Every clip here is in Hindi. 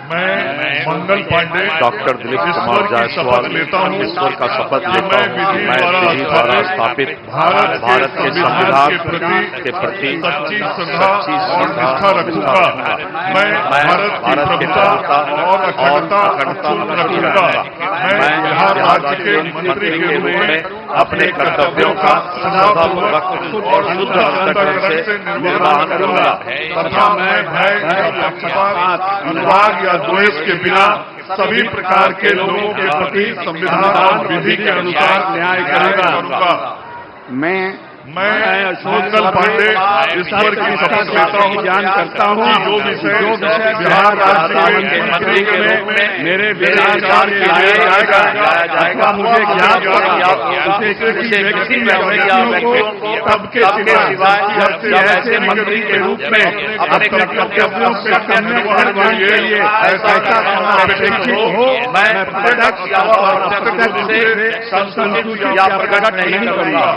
मैं मंगल पांडे डॉक्टर दिलीप कुमार जायसवाल ईश्वर का शपथ लेता हूँ कि मैं विधि द्वारा स्थापित भारत के संविधान के प्रति सच्ची श्रद्धा और निष्ठा रखूंगा। मैं भारत की प्रभुता और अखंडता रखूंगा। मैं बिहार राज्य के मंत्री के रूप में अपने कर्तव्यों का श्रद्धापूर्वक और शुद्ध अंतःकरण से निर्वहन करूंगा तथा मैं भय या पक्षपात, अनुराग या द्वेष के बिना सभी प्रकार के लोगों के प्रति संविधान और विधि के अनुसार न्याय करूंगा। मैं मंगल पांडे ईश्वर की शपथ लेता हूँ, ज्ञान करता हूँ कि जो विषय बिहार राज्य के मंत्री के रूप में मेरे विचार के लिए जाएगा मुझे ज्ञात उसे किसी व्यक्ति को सबके सिवाय ऐसे मंत्री के रूप में अपने कर्तव्यों से निर्वहन के लिए ऐसा करना अपेक्षित हो, मैं प्रत्यक्ष और अप्रत्यक्ष से संतुष्ट या प्रकट नहीं करूंगा।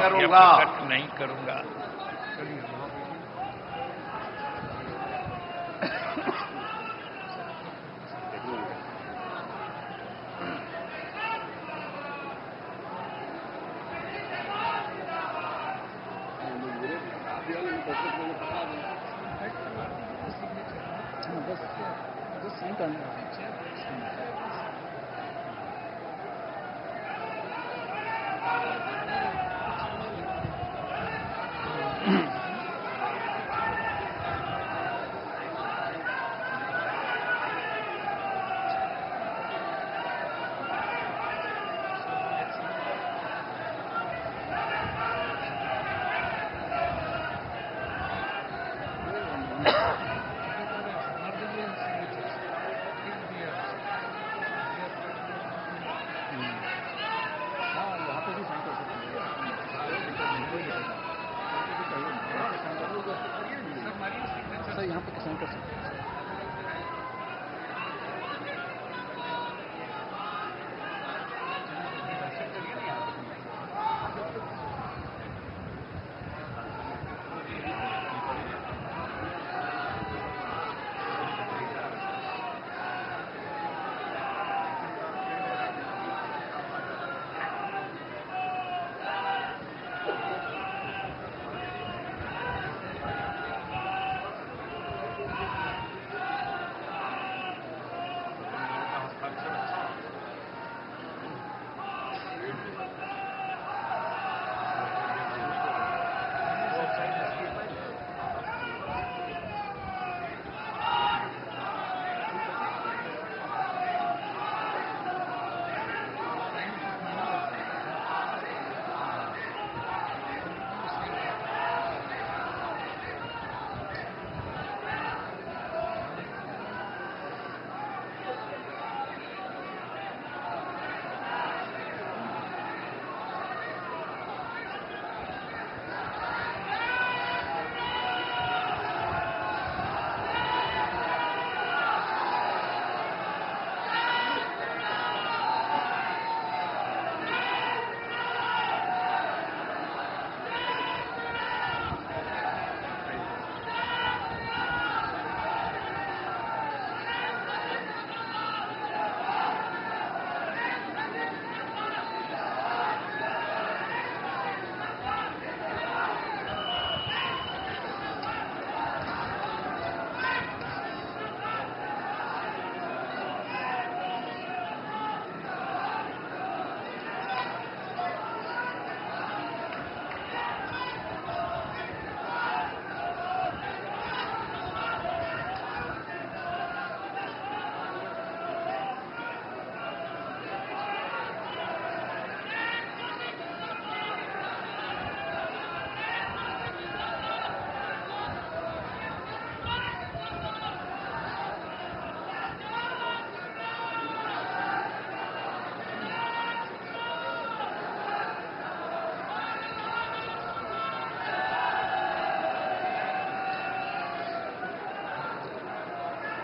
यहाँ पे किसान कर सकते हैं।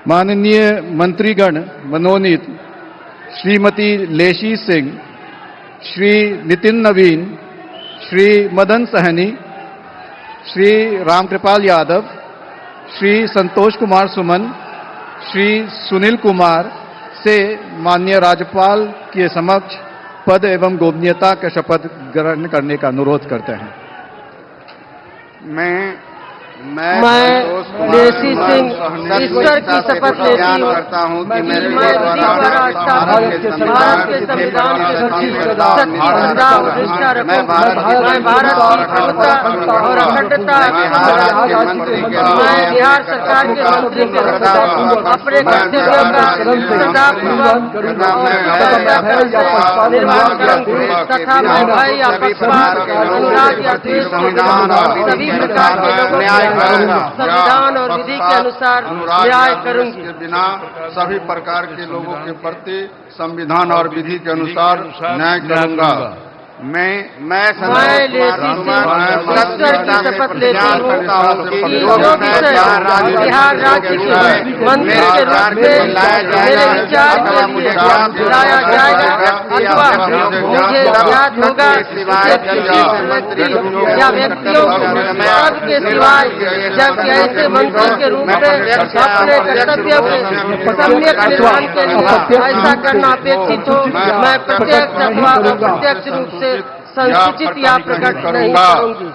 माननीय मंत्रीगण मनोनीत श्रीमती लेशी सिंह, श्री नितिन नवीन, श्री मदन सहनी, श्री रामकृपाल यादव, श्री संतोष कुमार सुमन, श्री सुनील कुमार से माननीय राज्यपाल के समक्ष पद एवं गोपनीयता का शपथ ग्रहण करने का अनुरोध करते हैं। मैं लेसी सिंह ईश्वर की शपथ लेती हूँ करता हूँ कि मैं विधि द्वारा भारत के संविधान के सच्ची श्रद्धा और निष्ठा रखूंगा। मैं भारत की प्रभुता और अखंडता मैं बिहार सरकार के मंत्री के अपने कर्तव्यों का श्रद्धापूर्वक निर्वहन करूंगा तथा मैं भय या पक्षपात, अनुराग या द्वेष के सभी प्रकार के लोगों संविधान और विधि के अनुसार न्याय करूंगी। के बिना सभी प्रकार के लोगों के प्रति संविधान और विधि के अनुसार न्याय करूंगा। मैं ईश्वर की शपथ लेती हूँ कि जो विषय बिहार राज्य के मंत्री के रूप में मेरे विचार के लिए लाया जाएगा अथवा मुझे ज्ञात होगा व्यक्ति या व्यक्तियों पद के सिवाय जब ऐसे मंत्री के रूप में अपने कर्तव्यों के सम्यक निर्वहन के लिए ऐसा करना अपेक्षित हो, मैं प्रत्यक्ष अथवा अप्रत्यक्ष रूप से संसूचित या प्रकट नहीं करूंगी।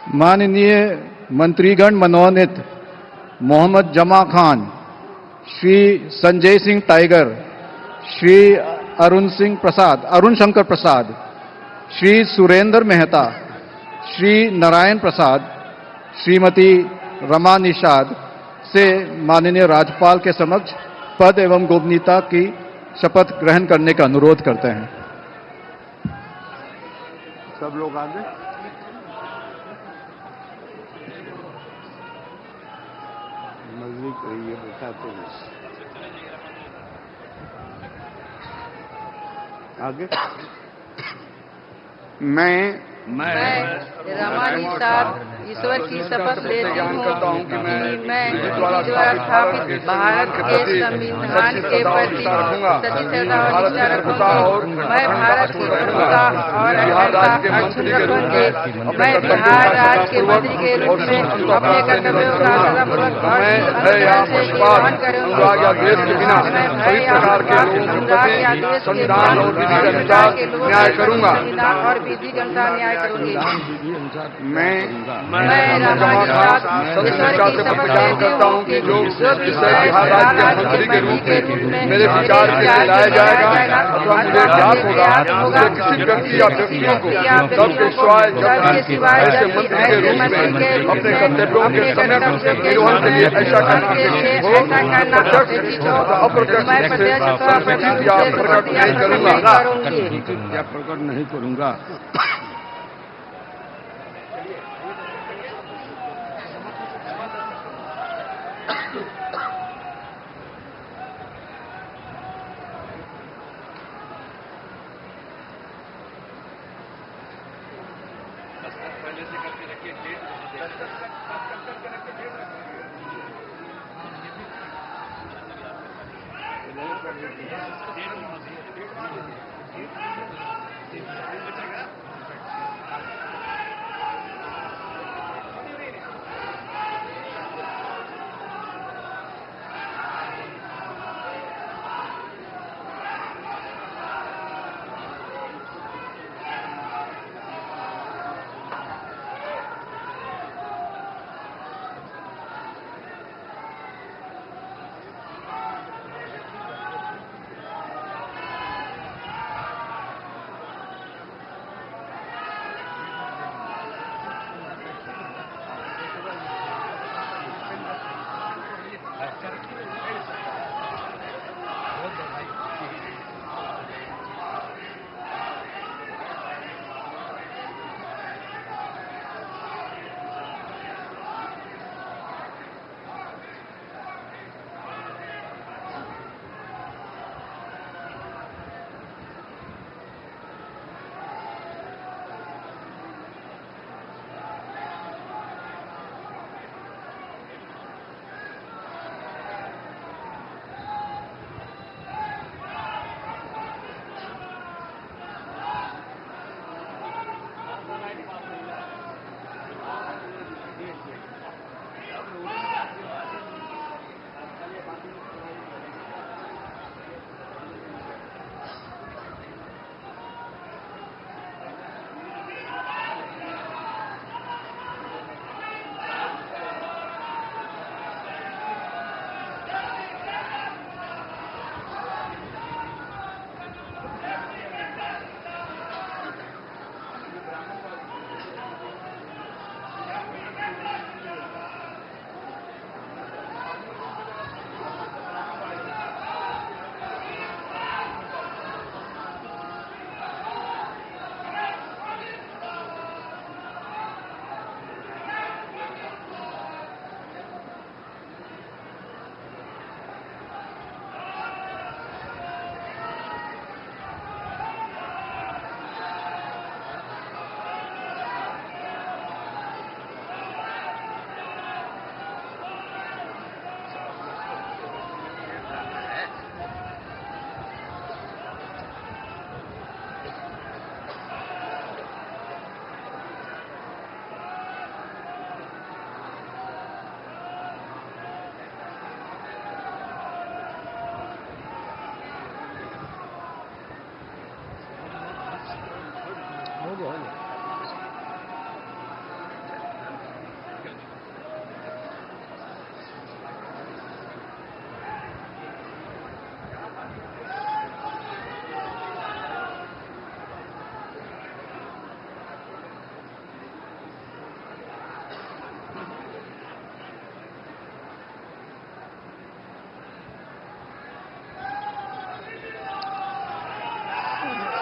माननीय मंत्रीगण मनोनीत मोहम्मद जमा खान, श्री संजय सिंह टाइगर, श्री अरुण शंकर प्रसाद, श्री सुरेंद्र मेहता, श्री नारायण प्रसाद, श्रीमती रमा निषाद से माननीय राज्यपाल के समक्ष पद एवं गोपनीयता की शपथ ग्रहण करने का अनुरोध करते हैं। सब लोग आगे। मजदूरी करिए बताते हैं आगे। मैं रामानुसार ईश्वर की शपथ लेती हूँ कि मैं विधि द्वारा स्थापित भारत के संविधान के प्रति सच्ची श्रद्धा और निष्ठा रखूंगा और मैं भारत की प्रभुता और अखंडता अक्षुण्ण रखूंगी। मैं बिहार राज्य के मंत्री के रूप में अपने कर्तव्यों का श्रद्धापूर्वक और निर्वहन करूंगा। देश के बिना सभी प्रकार के लोगों के प्रति संविधान और विधि के अनुसार न्याय करूंगा। संविधान और विधि के अनुसार न्याय करूंगी। मैं रामानुसार ईश्वर की शपथ लेती हूँ कि जो बिहार राज्य के मंत्री के रूप में मेरे विचार के लिए लाया जाएगा अथवा मुझे ज्ञात होगा किसी व्यक्ति या व्यक्तियों को तब के सिवाय जब मंत्री के रूप में अपने कर्तव्यों के समय निर्वहन के लिए ऐसा करना प्रत्यक्ष अथवा अप्रत्यक्ष या प्रकट नहीं करूंगा।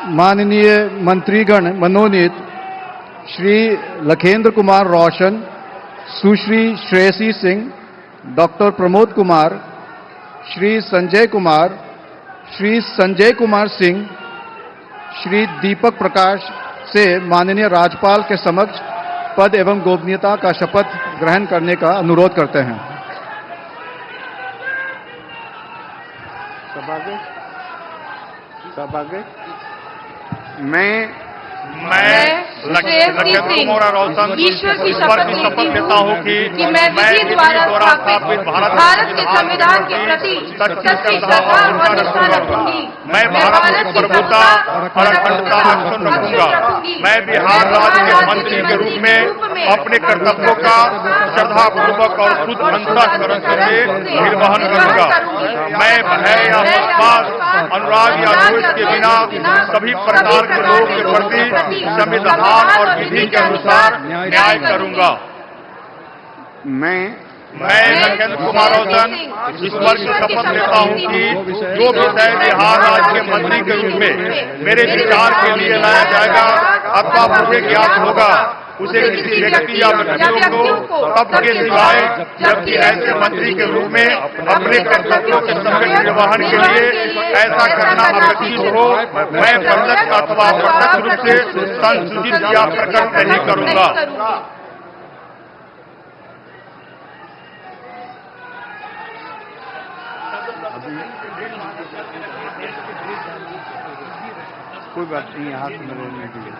माननीय मंत्रीगण मनोनीत श्री लखेंद्र कुमार रोशन, सुश्री श्रेयसी सिंह, डॉक्टर प्रमोद कुमार, श्री संजय कुमार, श्री संजय कुमार सिंह, श्री दीपक प्रकाश से माननीय राज्यपाल के समक्ष पद एवं गोपनीयता का शपथ ग्रहण करने का अनुरोध करते हैं। मैं लखेंद्र कुमार रोशन ईश्वर की शपथ लेता हूँ कि मैं विधि द्वारा स्थापित भारत के संविधान के प्रति सच्ची श्रद्धा और निष्ठा रखूंगी। मैं भारत की प्रभुता और अखंडता अक्षुण्ण रखूंगा। मैं बिहार राज्य के मंत्री के रूप में अपने कर्तव्यों का श्रद्धापूर्वक और शुद्ध अंतःकरण से निर्वहन करूंगा। मैं भय या पक्षपात, अनुराग या द्वेष के बिना सभी प्रकार के लोगों के प्रति संविधान और विधि के अनुसार न्याय करूंगा। मैं लखेंद्र कुमार रोशन ईश्वर की शपथ लेता हूं कि जो विषय बिहार राज्य के मंत्री के रूप में मेरे विचार के लिए लाया जाएगा अथवा मुझे ज्ञात होगा, उसे किसी व्यक्ति या व्यक्तियों को तब के सिवाय जबकि ऐसे मंत्री के रूप में अपने कर्तव्यों के सफल निर्वहन के लिए ऐसा करना अपेक्षित हो, मैं प्रत्यक्ष अथवा अप्रत्यक्ष रूप से संसूचित या प्रकट नहीं करूंगा। कोई बात नहीं, हाथ में रहने के लिए।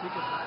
ठीक है।